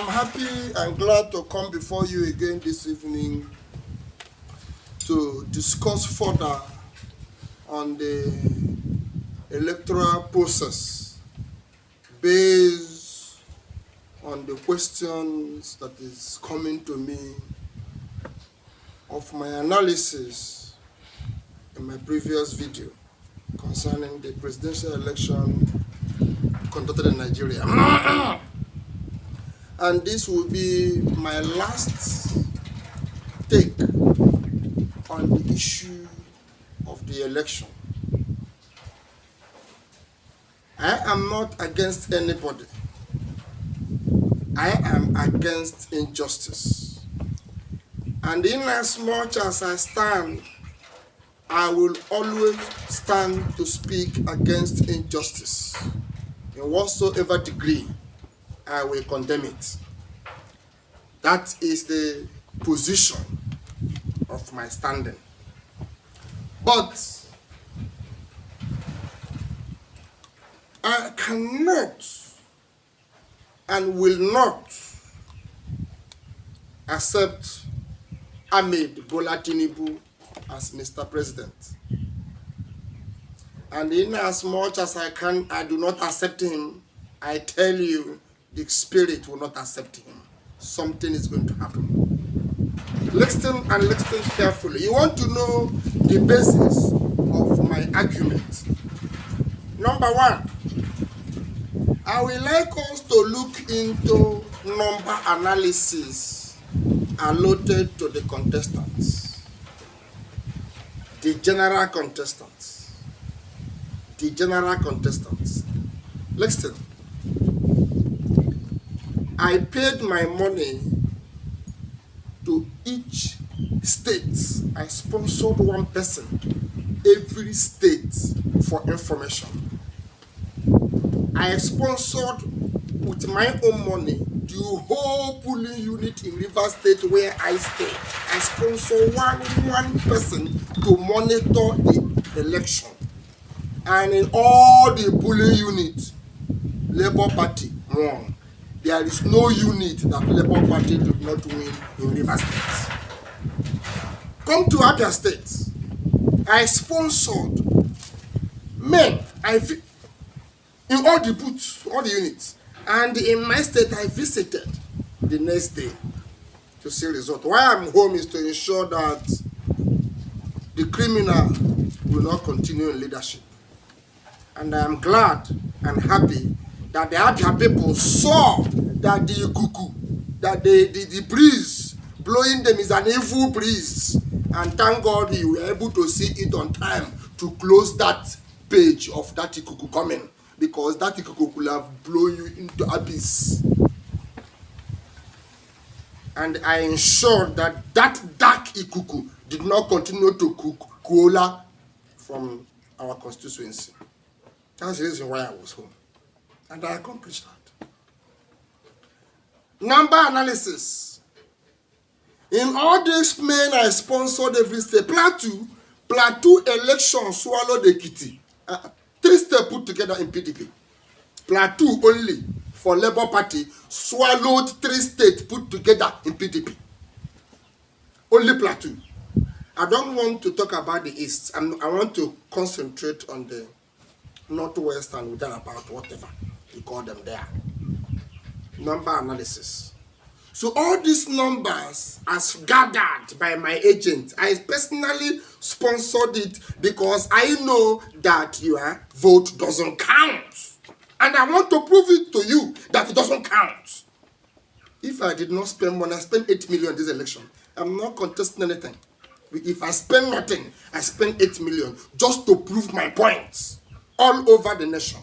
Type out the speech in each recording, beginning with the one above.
I'm happy and glad to come before you again this evening to discuss further on the electoral process based on the questions that is coming to me of my analysis in my previous video concerning the presidential election conducted in Nigeria. And this will be my last take on the issue of the election. I am not against anybody. I am against injustice. And in as much as I stand, I will always stand to speak against injustice. In whatsoever degree, I will condemn it. That is the position of my standing. But I cannot and will not accept Ahmed Bola Tinubu as Mr. President. And in as much as I do not accept him, I tell you, the spirit will not accept him. Something is going to happen. Listen and listen carefully. You want to know the basis of my argument. Number one, I would like us to look into number analysis allotted to the contestants. The general contestants. The general contestants. Listen. I paid my money to each state. I sponsored one person, every state, for information. I sponsored with my own money the whole polling unit in Rivers State where I stay. I sponsored one person to monitor the election. And in all the polling units, Labour Party won. There is no unit that Labour Party did not win in Rivers State. Come to Abia State. I sponsored men in all the booths, all the units. And in my state, I visited the next day to see results. Why I'm home is to ensure that the criminal will not continue in leadership. And I am glad and happy that the Abia people saw that the cuckoo, that the breeze blowing them is an evil breeze. And thank God you were able to see it on time to close that page of that cuckoo coming, because that cuckoo could have blown you into abyss. And I ensured that that dark cuckoo did not continue to cook cola from our constituency. That's the reason why I was home. And I accomplished that. Number analysis. In all these men I sponsored every state. Plateau election swallowed the kitty. 3 states put together in PDP. Plateau only for Labour Party swallowed 3 states put together in PDP. Only Plateau. I don't want to talk about the East. I want to concentrate on the Northwest and about whatever you call them there. Number analysis. So all these numbers as gathered by my agent, I personally sponsored it because I know that your vote doesn't count. And I want to prove it to you that it doesn't count. If I did not spend money, I spent 8 million this election. I'm not contesting anything. If I spend nothing, I spend 8 million just to prove my points all over the nation.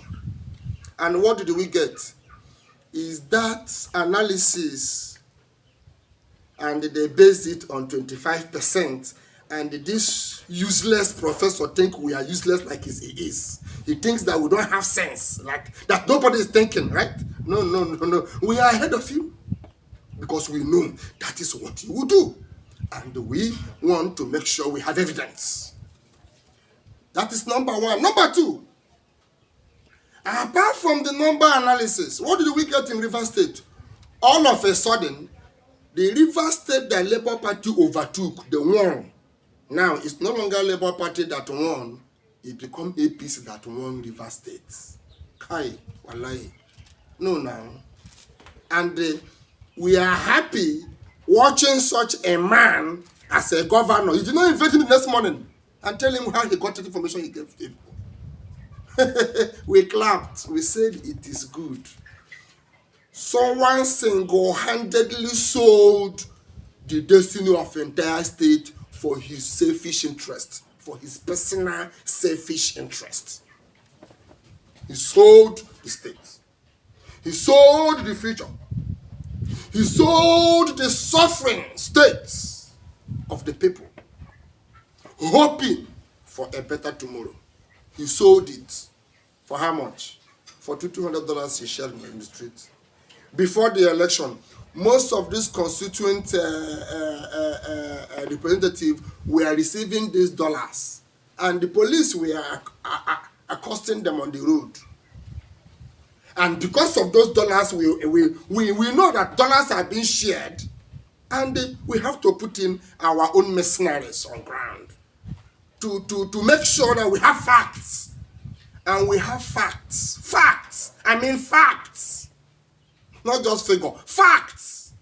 And what did we get? Is that analysis, and they based it on 25%, and this useless professor thinks we are useless like he is. He thinks that we don't have sense, like that nobody is thinking, right? No. We are ahead of you because we know that is what you will do. And we want to make sure we have evidence. That is number one. Number two, apart from the number analysis, what did we get in Rivers State? All of a sudden, the Rivers State that Labour Party overtook, the won. Now, it's no longer Labour Party that won. It become APC that won Rivers State. Kai, wallahi. No, now. And we are happy watching such a man as a governor. You did not invite him the next morning and tell him how he got the information he gave people. We clapped. We said it is good. Someone single-handedly sold the destiny of the entire state for his selfish interest, for his personal selfish interest. He sold the state. He sold the future. He sold the suffering states of the people, hoping for a better tomorrow. He sold it. For how much? For $200 he shared in the street. Before the election, most of these constituent representatives were receiving these dollars, and the police were accosting them on the road. And because of those dollars, we know that dollars are being shared, and we have to put in our own mercenaries on ground to make sure that we have facts. And we have facts. Facts. I mean facts. Not just figure. Facts.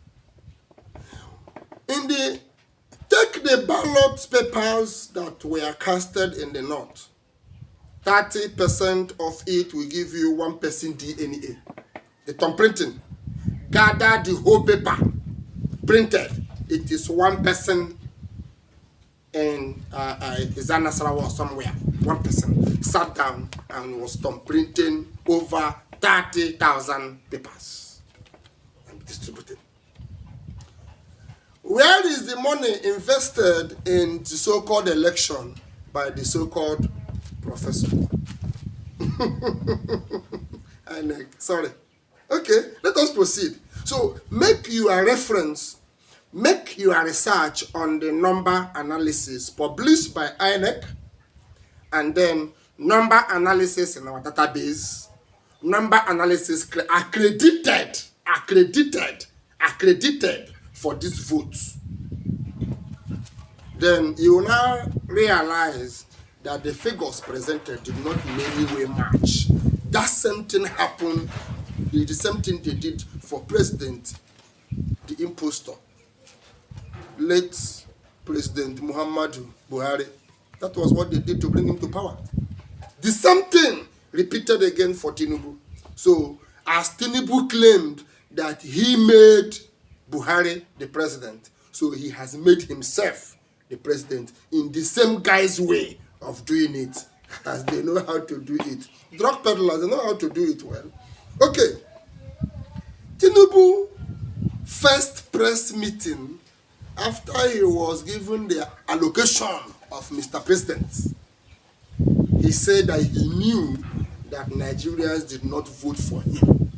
Take the ballot papers that were casted in the north. 30% of it will give you 1 person DNA. The thumb printing. Gather the whole paper. Printed. It is 1 person in Izana Sarawa or somewhere. 1 person sat down and was thumb printing over 30,000 papers and distributed. Where is the money invested in the so-called election by the so-called professor? Sorry. Okay, let us proceed. So make your reference, make your research on the number analysis published by INEC, and then number analysis in our database, number analysis accredited for this vote. Then you will now realize that the figures presented did not in any way match. That same thing happened, the same thing they did for President, the impostor, late President Muhammadu Buhari. That was what they did to bring him to power. The same thing repeated again for Tinubu. So, as Tinubu claimed that he made Buhari the president, so he has made himself the president in the same guy's way of doing it, as they know how to do it. Drug peddlers, they know how to do it well. Okay. Tinubu first press meeting after he was given the allocation of Mr. President, he said that he knew that Nigerians did not vote for him.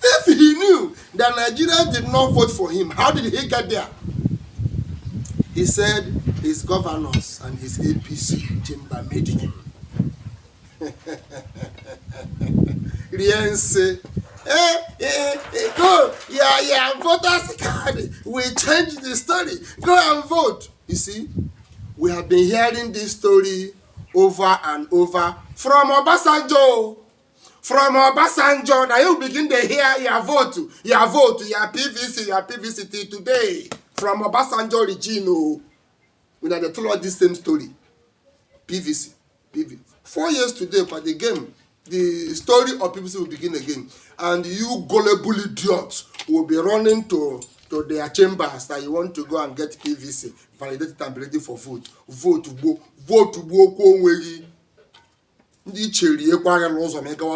If he knew that Nigerians did not vote for him, how did he get there? He said his governors and his APC chamber made him. Riense, go, yeah, voters card. We change the story. Go and vote. You see, we have been hearing this story over and over from Obasanjo. From Obasanjo, now you begin to hear your vote, your PVC till today. From Obasanjo regime, we now they told us this same story. PVC. 4 years today, but again, the story of PVC will begin again. And you gullible idiots will be running to their chambers that you want to go and get PVC, validate it and be ready for vote. Vote to go, Konwegi.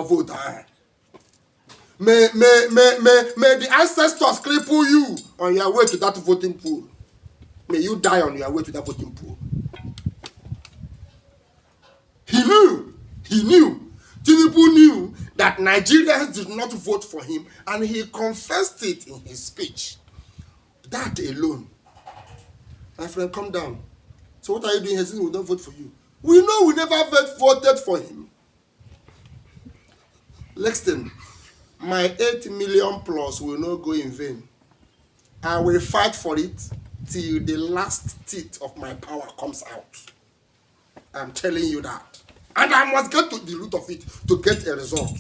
Vote. May the ancestors cripple you on your way to that voting pool. May you die on your way to that voting pool. He knew, Tinubu knew that Nigerians did not vote for him, and he confessed it in his speech. That alone. My friend, come down. So what are you doing here since we don't vote for you? We know we never voted for him. Lexton, my 8 million plus will not go in vain. I will fight for it till the last teeth of my power comes out. I'm telling you that. And I must get to the root of it to get a result.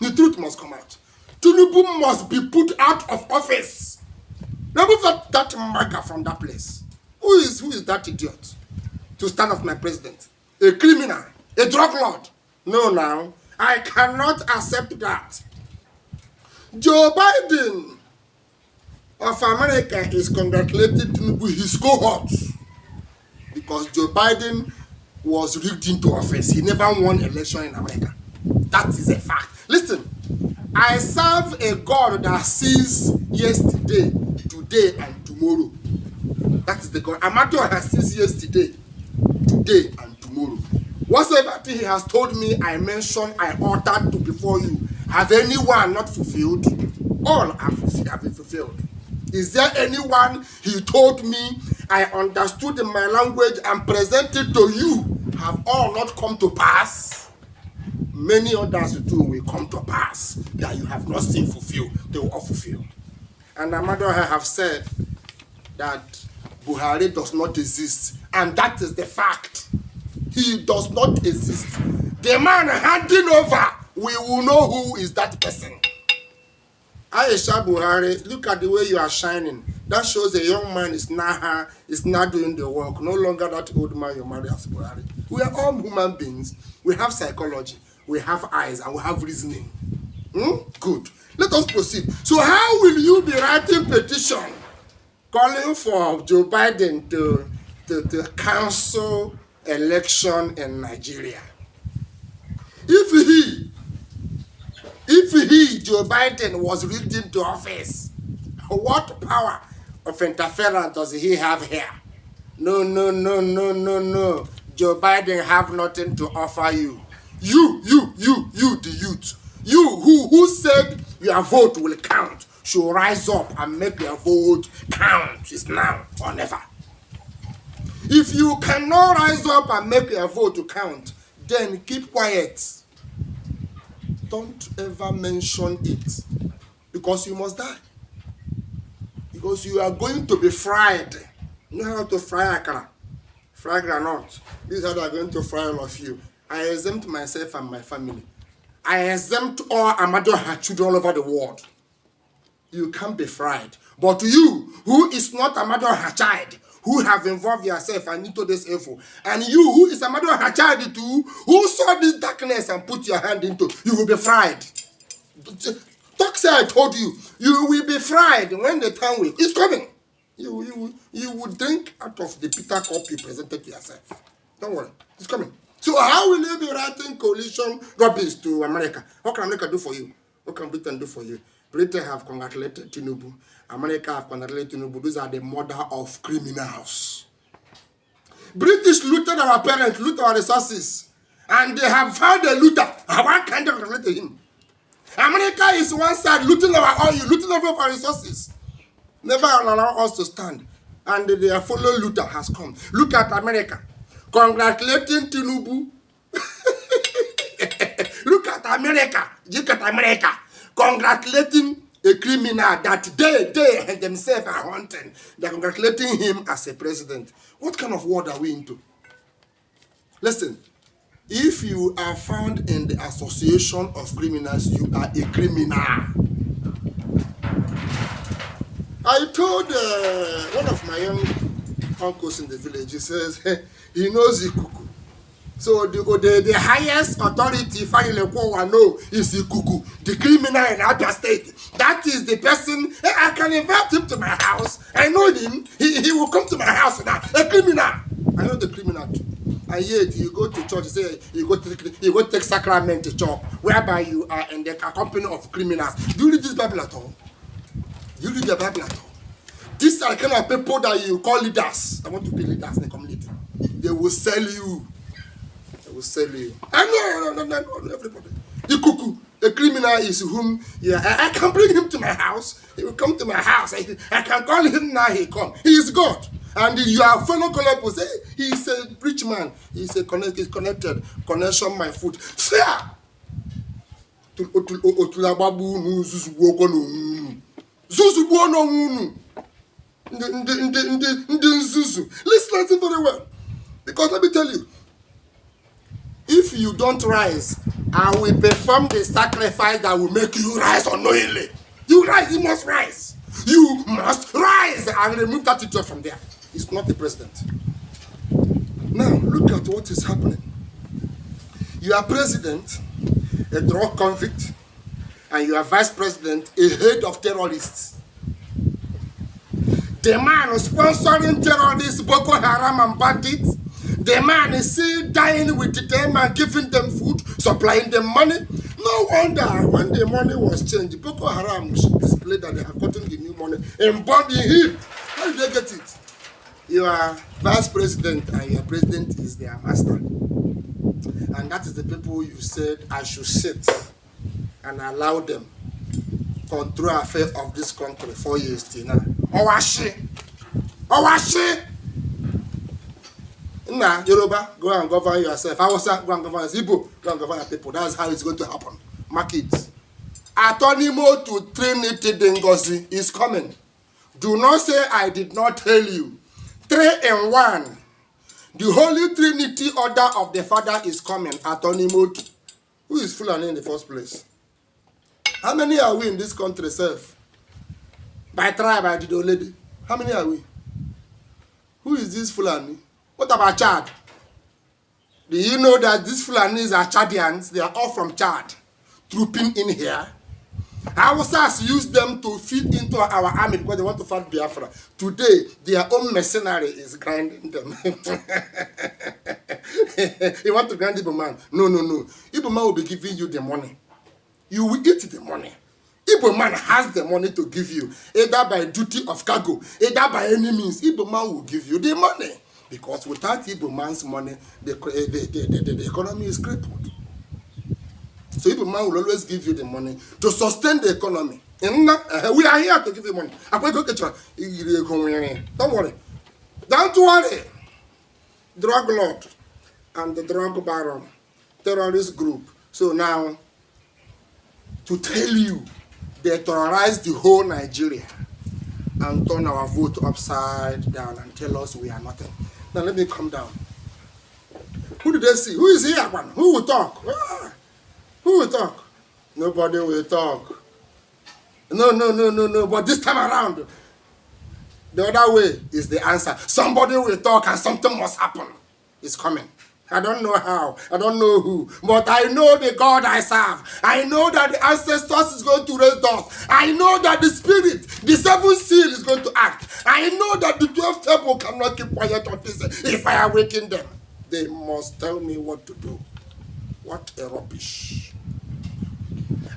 The truth must come out. Tinubu must be put out of office. Remove that maga from that place. Who is that idiot to stand as my president? A criminal, a drug lord. No, now, I cannot accept that. Joe Biden of America is congratulating Tinubu, his cohorts, because Joe Biden was rigged into office. He never won election in America. That is a fact. Listen, I serve a God that sees yesterday, today, and tomorrow. That is the God. AMADIOHA sees yesterday, today, and tomorrow. Whatsoever thing he has told me, I mentioned, I uttered to before you. Have anyone not fulfilled? All have been fulfilled. Is there anyone he told me, I understood in my language and presented to you, have all not come to pass? Many others too will come to pass that you have not seen fulfilled. They will all fulfill. And AMADIOHA have said that Buhari does not exist. And that is the fact. He does not exist. The man handing over, we will know who is that person. Aisha Buhari, look at the way you are shining. That shows a young man is not doing the work. No longer that old man you marry as Buhari. We are all human beings. We have psychology. We have eyes and we have reasoning. Good. Let us proceed. So how will you be writing petition calling for Joe Biden to cancel election in Nigeria? If he, Joe Biden, was rigged into office, what power of interference does he have here? No. Joe Biden have nothing to offer you. You, the youth. You who said your vote will count should rise up and make your vote count. It's now or never. If you cannot rise up and make your vote to count, then keep quiet. Don't ever mention it, because you must die. Because you are going to be fried. You know how to fry akara? Fry granite. This is how they are going to fry all of you. I exempt myself and my family. I exempt all AMADIOHA children all over the world. You can't be fried. But you, who is not AMADIOHA child, who have involved yourself and into this evil, and you, who is AMADIOHA child too, who saw this darkness and put your hand into, you will be fried. Talk say I told you, you will be fried when the time will. It's coming. You will drink out of the bitter cup you presented to yourself. Don't worry, it's coming. So how will you be writing coalition rubbish to America? What can America do for you? What can Britain do for you? Britain have congratulated Tinubu. America have congratulated Tinubu. These are the mother of criminals. British looted our parents, looted our resources. And they have found a looter. How can they congratulate him? America is one side looting our oil, looting our resources. Never allow us to stand. And their fellow looter has come. Look at America. Congratulating Tinubu. Look at America. Look at America. Congratulating a criminal that they themselves are hunting. They're congratulating him as a president. What kind of world are we into? Listen, if you are found in the association of criminals, you are a criminal. I told one of my young uncles in the village, he says, he knows the cuckoo. So the highest authority Fayilekwa know is the cuckoo, the criminal in Abia State. That is the person. I can invite him to my house. I know him. He will come to my house now. A criminal. I know the criminal too. And yet you go to church, you say you go take sacrament to church, whereby you are in the company of criminals. Do you read this Bible at all? Do you read the Bible at all? These are the kind of people that you call leaders. I want to be leaders in the community. They will sell you. They will sell you. I know, everybody. The cuckoo, the criminal is whom I can bring him to my house. He will come to my house. I can call him now, he come. He is God. And your fellow colleagues say, he is a rich man. He's connected. Connection, my food. Fear. otulababu nu zuzubuoko no zuzubuo no unu ndi nzuzu. Listen very well, because let me tell you, if you don't rise, I will perform the sacrifice that will make you rise unknowingly. You rise, you must rise. You must rise and remove that title from there. He's not the president. Now, look at what is happening. You are president, a drug convict, and you are vice president, a head of terrorists. The man is sponsoring terrorists, Boko Haram and bandits. The man is still dying with them and giving them food, supplying them money. No wonder when the money was changed, Boko Haram displayed that they have gotten the new money and bought the heap. How did they get it? You are vice president and your president is their master. And that is the people you said I should sit and allow them control affairs of this country 4 years till now. Owashi! Owashi! Nah, Yoruba, go and govern yourself. Hausa, go and govern yourself. Igbo, go and govern your people. That's how it's going to happen. Mark it. Atonimo to Trinity Dengozi is coming. Do not say I did not tell you. 3 in 1. The Holy Trinity order of the Father is coming. Atonimo to. Who is Fulani in the first place? How many are we in this country, self? By tribe, I did already. How many are we? Who is this Fulani? What about Chad? Do you know that these Fulanis are Chadians? They are all from Chad, trooping in here. Hausas use them to feed into our army because they want to fight Biafra. Today, their own mercenary is grinding them. You want to grind Igbo man? No, no, no. Igbo man will be giving you the money. You will eat the money. Igbo man has the money to give you, either by duty of cargo, either by any means. Igbo man will give you the money. Because without Igbo man's money, the economy is crippled. So Igbo man will always give you the money to sustain the economy. We are here to give you money. Don't worry. Don't worry. Drug lord and the drug baron, terrorist group. So now, to tell you, they terrorized the whole Nigeria and turn our vote upside down and tell us we are nothing. Now let me come down. Who did they see? Who is here, man? Who will talk? Who will talk? Nobody will talk. No. But this time around, the other way is the answer. Somebody will talk and something must happen. It's coming. I don't know how. I don't know who. But I know the God I serve. I know that the ancestors is going to raise us. I know that the spirit, the 7th seal is going to act. I know that the 12th temple cannot keep quiet on this. If I awaken them, they must tell me what to do. What a rubbish.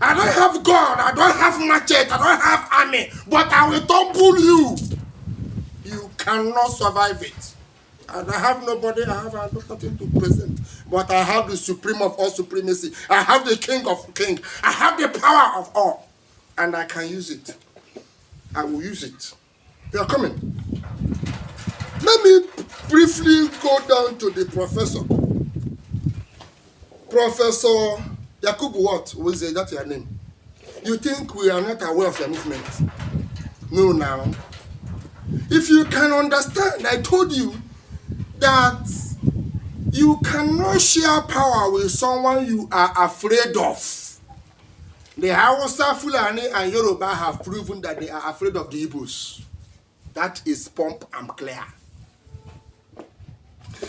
I don't have gun. I don't have machete. I don't have army. But I will tumble you. You cannot survive it. And I have nobody, I have nothing to present. But I have the supreme of all supremacy. I have the king of kings. I have the power of all. And I can use it. I will use it. They are coming. Let me briefly go down to the professor. Professor Yakubu what? Was it that your name? You think we are not aware of your movement? No, now. If you can understand, I told you that you cannot share power with someone you are afraid of. The Hausa, Fulani, and Yoruba have proven that they are afraid of the Igbos. That is pump and clear.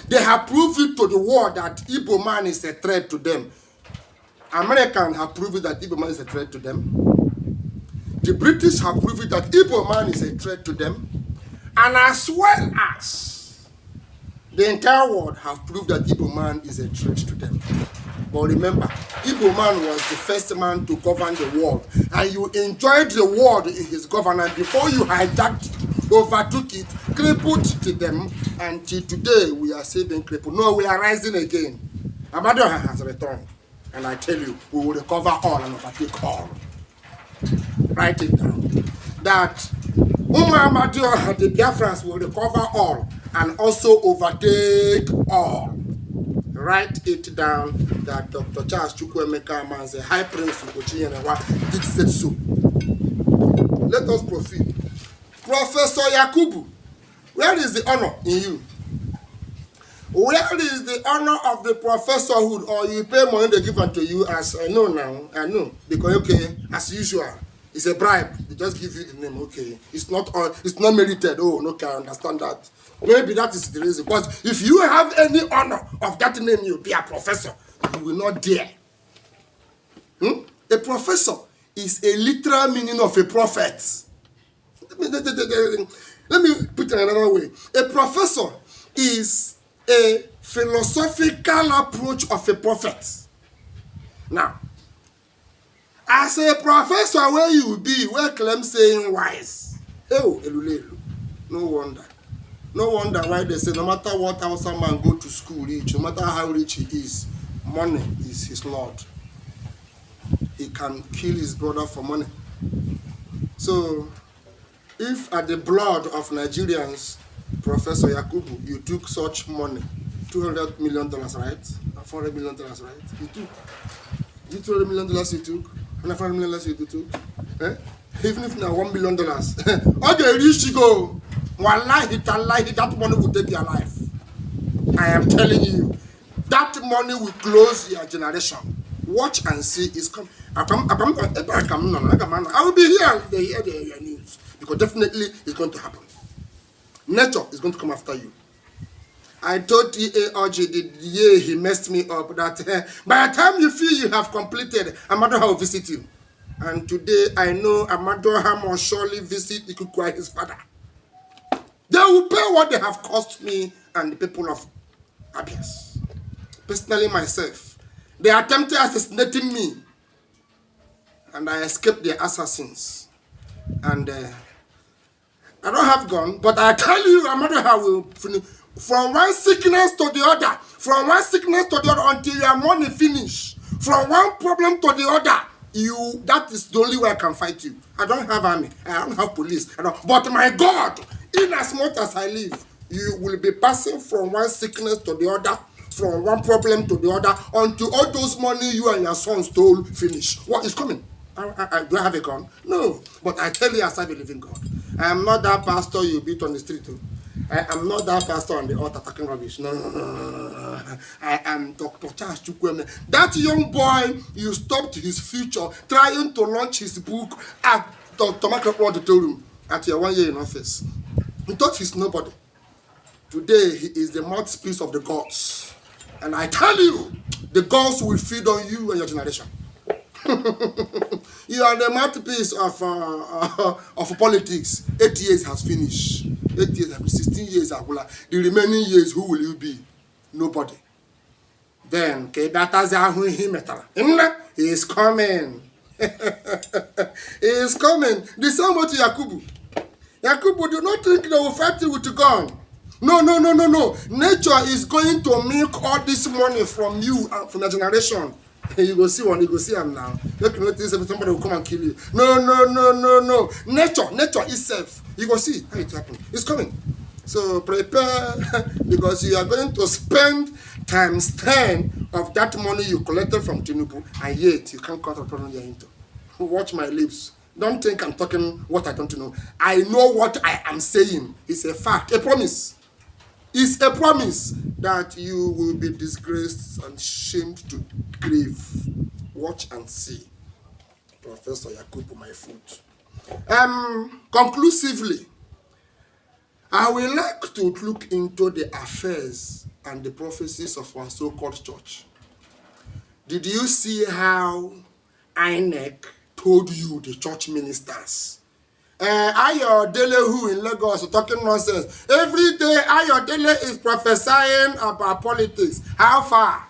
They have proved it to the world that Igbo man is a threat to them. Americans have proven that Igbo man is a threat to them. The British have proven that Igbo man is a threat to them. And as well as the entire world have proved that Igbo man is a threat to them. But remember, Igbo man was the first man to govern the world. And you enjoyed the world in his governance before you hijacked it, overtook it, crippled to them. Until today, we are still being crippled. No, we are rising again. AMADIOHA has returned. And I tell you, we will recover all and overtake all. Write it down. That AMADIOHA, the Biafrans will recover all and also overtake all. Right. write it down that Dr. Charles Chukwuemeka Amanze, High Prince of Ochiyenewa, did say so. Let us proceed. Professor Yakubu, where is the honor in you? Where is the honor of the professorhood? Or you pay money they give unto you as I know now? I know. Because okay, as usual, it's a bribe. They just give you the name. Okay. It's not merited. Oh, okay, I understand that. Maybe that is the reason. But if you have any honor of that name, you'll be a professor. You will not dare. A professor is a literal meaning of a prophet. Let me put it another way. A professor is a philosophical approach of a prophet. Now, as a professor, where you will be, where claim saying wise. Oh, no wonder. No wonder why they say no matter what how some man go to school rich, no matter how rich he is, money is his lord. He can kill his brother for money. So, if at the blood of Nigerians, Professor Yakubu, you took such money, $200 million, right? $400 million, right? You took. You $200 million you took? $100 million you took? Eh? Even if now $1 million. Okay, rich go. Wallahi, that money will take your life. I am telling you. That money will close your generation. Watch and see. It's coming. I will be here. They hear the news. Because definitely it's going to happen. Nature is going to come after you. I told TAOG the year he messed me up that by the time you feel you have completed, AMADIOHA will visit you. And today I know AMADIOHA must surely visit Ikukwai, his father. They will pay what they have cost me and the people of Abias. Personally myself, they attempted assassinating me. And I escaped their assassins. And I don't have gun, but I tell you, AMADIOHA will finish. From one sickness to the other. From one sickness to the other until your money finish. From one problem to the other. That is the only way I can fight you. I don't have army. I don't have police. But my God, in as much as I live, you will be passing from one sickness to the other, from one problem to the other, until all those money you and your son stole finish. What is coming? Do I have a gun? No. But I tell you, I serve a living God. I am not that pastor you beat on the street. I am not that pastor on the altar talking rubbish. No. I am Dr. Charles Chukwuemeka. That young boy, you stopped his future trying to launch his book at Dr. Michael Auditorium at your 1 year in office. He thought he's nobody. Today, he is the mouthpiece of the gods. And I tell you, the gods will feed on you and your generation. You are the mouthpiece of politics. 8 years has finished. 8 years, 16 years. The remaining years, who will you be? Nobody. Then, he is coming. He is coming. The same way to Yakubu. Yakubu, do not think they will fight you with a gun. No. Nature is going to milk all this money from you and from your generation. You go see one, you go see him now. You can notice somebody will come and kill you. No. Nature itself. You go see how it happens. It's coming. So prepare because you are going to spend times 10 of that money you collected from Tinubu, and yet you can't cut a problem you're into. Watch my lips. Don't think I'm talking what I don't know. I know what I am saying. It's a fact, a promise. It's a promise that you will be disgraced and shamed to grave. Watch and see. Professor Yakubu, my foot. Conclusively, I would like to look into the affairs and the prophecies of our so-called church. Did you see how INEC told you, the church ministers? Ayodele who in Lagos talking nonsense. Every day Ayodele is prophesying about politics. How far?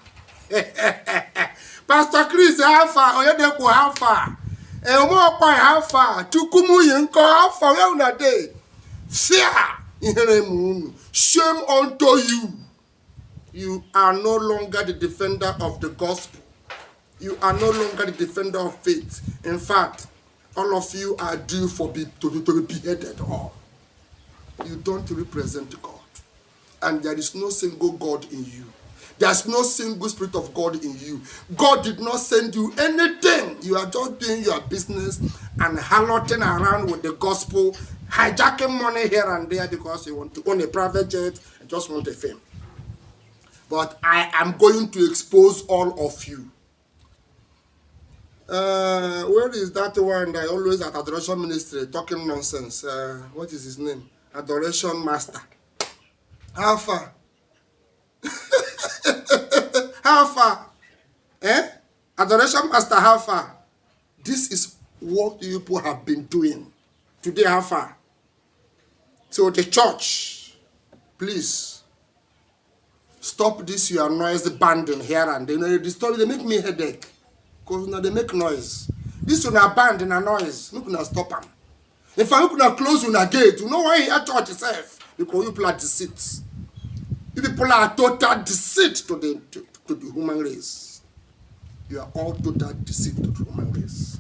Pastor Chris, how far? Oyedepo, how far? Omookpai, how far? Chukwumu Yinko, how far? Where una dey? Fear! Shame unto you. You are no longer the defender of the gospel. You are no longer the defender of faith. In fact, all of you are due to be beheaded. All. You don't represent God. And there is no single God in you. There's no single spirit of God in you. God did not send you anything. You are just doing your business and harloting around with the gospel, hijacking money here and there because you want to own a private jet and just want a fame. But I am going to expose all of you. Where is that one that always at Adoration Ministry talking nonsense? What is his name? Adoration Master. How far? How far? Adoration Master, how far? This is what you people have been doing. Today, how far? So the church, please, stop this your noise banding here and there. They make me headache. Because now they make noise. This one a band in a noise. Look now stop them. If I look now close on a gate, you know why you are church itself? Because you people are deceit. You people are total deceit to the human race. You are all total deceit to the human race.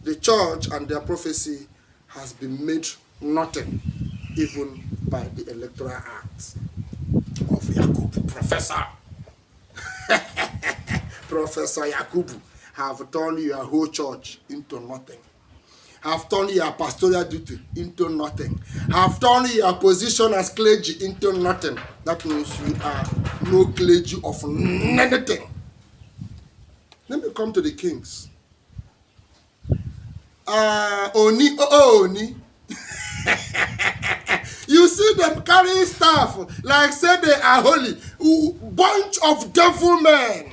The church and their prophecy has been made nothing, even by the Electoral Act of Yakubu, Professor. Professor Yakubu have turned your whole church into nothing. Have turned your pastoral duty into nothing. Have turned your position as clergy into nothing. That means you are no clergy of anything. Let me come to the kings. Oni. You see them carrying staff like say they are holy. Bunch of devil men.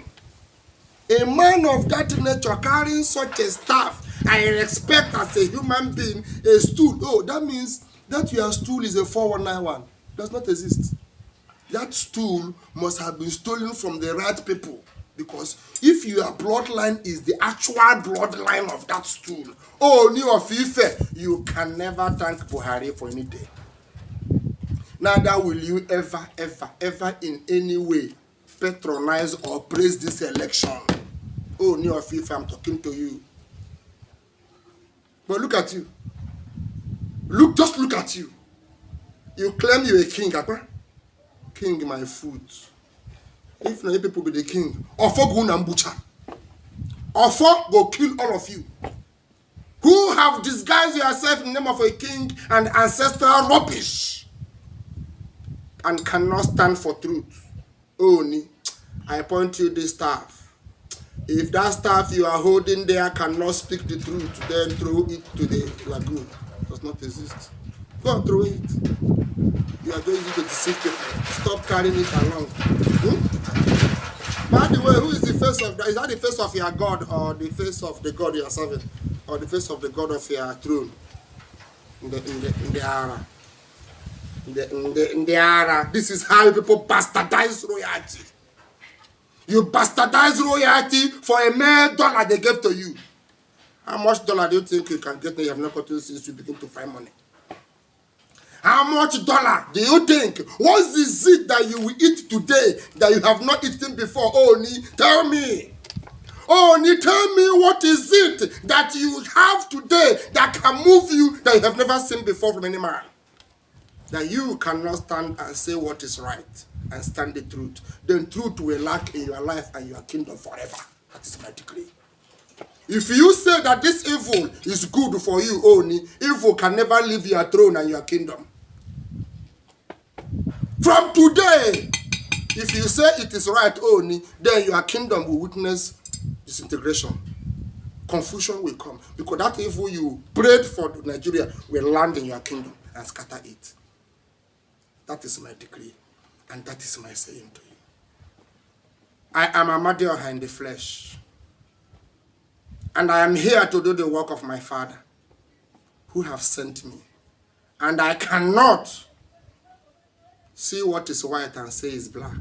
A man of that nature carrying such a staff, I respect as a human being, a stool. Oh, that means that your stool is a 4191. Does not exist. That stool must have been stolen from the right people. Because if your bloodline is the actual bloodline of that stool, oh, Ni of Ife, you can never thank Buhari for anything. Neither will you ever in any way patronize or praise this election. Oh, Ni of Ife, I'm talking to you. But look at you. Just look at you. You claim you're a king, Akwa? King, my foot. If not, people be the king. Offor go and butcher. Offor go kill all of you. Who have disguised yourself in the name of a king and ancestral rubbish and cannot stand for truth. Only, I point you this staff. If that staff you are holding there cannot speak the truth, then throw it to the lagoon. It does not exist. Go and throw it. You are going to deceive people. Stop carrying it along. By the way, who is the face of that? Is that the face of your God or the face of the God you are serving? Or the face of the God of your throne? In the era. In the era. This is how people bastardize royalty. You bastardize royalty for a mere dollar they gave to you. How much dollar do you think you can get when you have not gotten since you begin to find money? How much dollar do you think? What is it that you will eat today that you have not eaten before? Oni, tell me. Oni, tell me what is it that you have today that can move you that you have never seen before from any man? That you cannot stand and say what is right and stand the truth. Then truth will lack in your life and your kingdom forever. That is my decree. If you say that this evil is good for you only, evil can never leave your throne and your kingdom. From today, if you say it is right only, then your kingdom will witness disintegration. Confusion will come. Because that evil you prayed for Nigeria will land in your kingdom and scatter it. That is my decree. And that is my saying to you. I am AMADIOHA in the flesh. And I am here to do the work of my Father, who have sent me. And I cannot see what is white and say is black.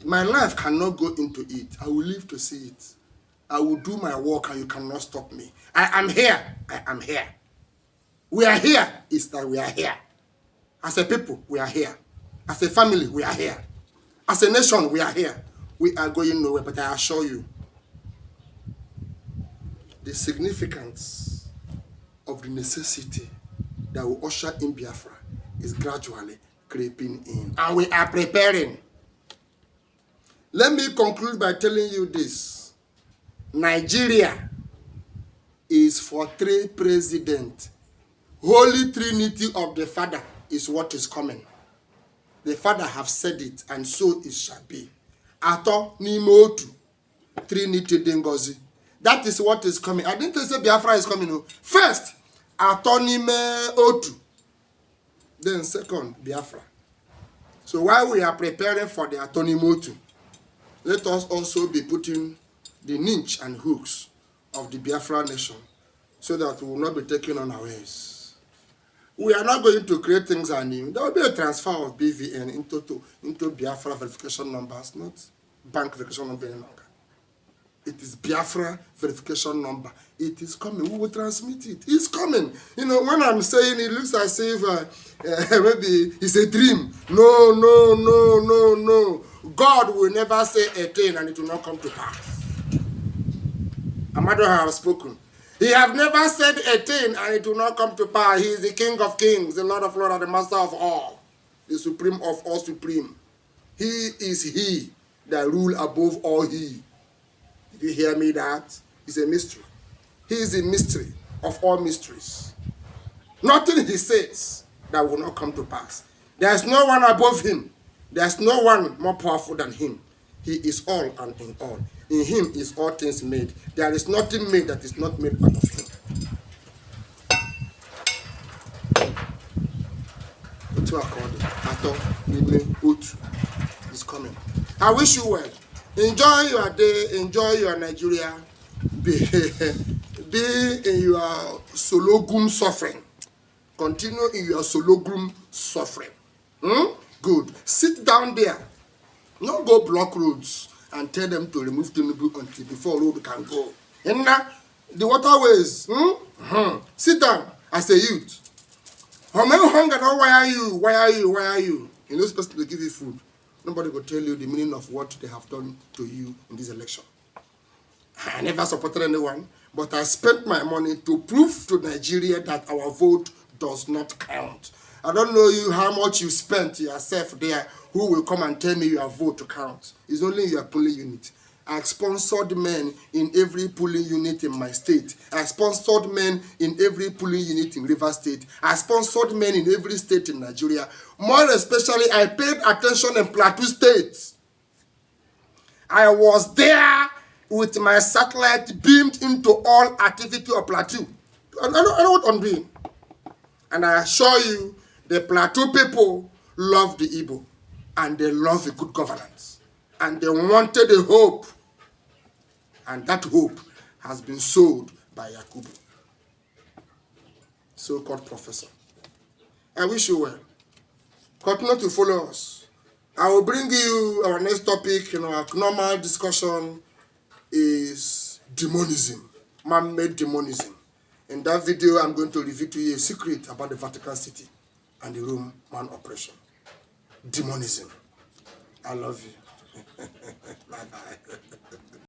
My life cannot go into it. I will live to see it. I will do my work and you cannot stop me. I am here. I am here. We are here. It's that we are here. As a people, we are here. As a family, we are here. As a nation, we are here. We are going nowhere, but I assure you, the significance of the necessity that will usher in Biafra is gradually creeping in. And we are preparing. Let me conclude by telling you this. Nigeria is for 3 presidents. Holy Trinity of the Father is what is coming. The Father have said it, and so it shall be. Ato n'ime otu, Trinity Dengozi. That is what is coming. I didn't say Biafra is coming. No. First, Ato n'ime otu. Then second, Biafra. So while we are preparing for the Ato n'ime otu, let us also be putting the niche and hooks of the Biafra nation so that we will not be taken unawares. We are not going to create things anew. There will be a transfer of BVN into Biafra verification numbers, not bank verification number any longer. It is Biafra verification number. It is coming. We will transmit it. It's coming. You know, when I'm saying it looks as if maybe it's a dream. No, no, no, no, no. God will never say a thing and it will not come to pass. AMADIOHA has spoken. He have never said a thing and it will not come to pass. He is the King of kings, the Lord of lords, and the Master of all, the Supreme of all supreme. He is he that rule above all he. Did you hear me that? It's a mystery. He is the mystery of all mysteries. Nothing he says that will not come to pass. There is no one above him. There is no one more powerful than him. He is all and in all. In him is all things made. There is nothing made that is not made out of him. Is coming. I wish you well. Enjoy your day. Enjoy your Nigeria. Be in your sologum suffering. Continue in your sologum suffering. Good. Sit down there. Not go block roads and tell them to remove Tinubu until before road can go. And now, the waterways. Sit down as a youth. How many hunger? Why are you? Why are you? Why are you? You're not supposed to give you food. Nobody will tell you the meaning of what they have done to you in this election. I never supported anyone, but I spent my money to prove to Nigeria that our vote does not count. I don't know you how much you spent yourself there. Who will come and tell me your vote to count? It's only your polling unit. I sponsored men in every polling unit in my state. I sponsored men in every polling unit in River State. I sponsored men in every state in Nigeria. More especially, I paid attention in Plateau State. I was there with my satellite beamed into all activity of Plateau. I know what I'm doing. And I assure you, the Plateau people love the Igbo. And they love a good governance. And they wanted a hope. And that hope has been sold by Yakubu, so-called professor. I wish you well. Continue to follow us. I will bring you our next topic. Our normal discussion is demonism, man-made demonism. In that video, I'm going to reveal to you a secret about the Vatican City and the Roman operation. Demonism. I love you. Bye-bye.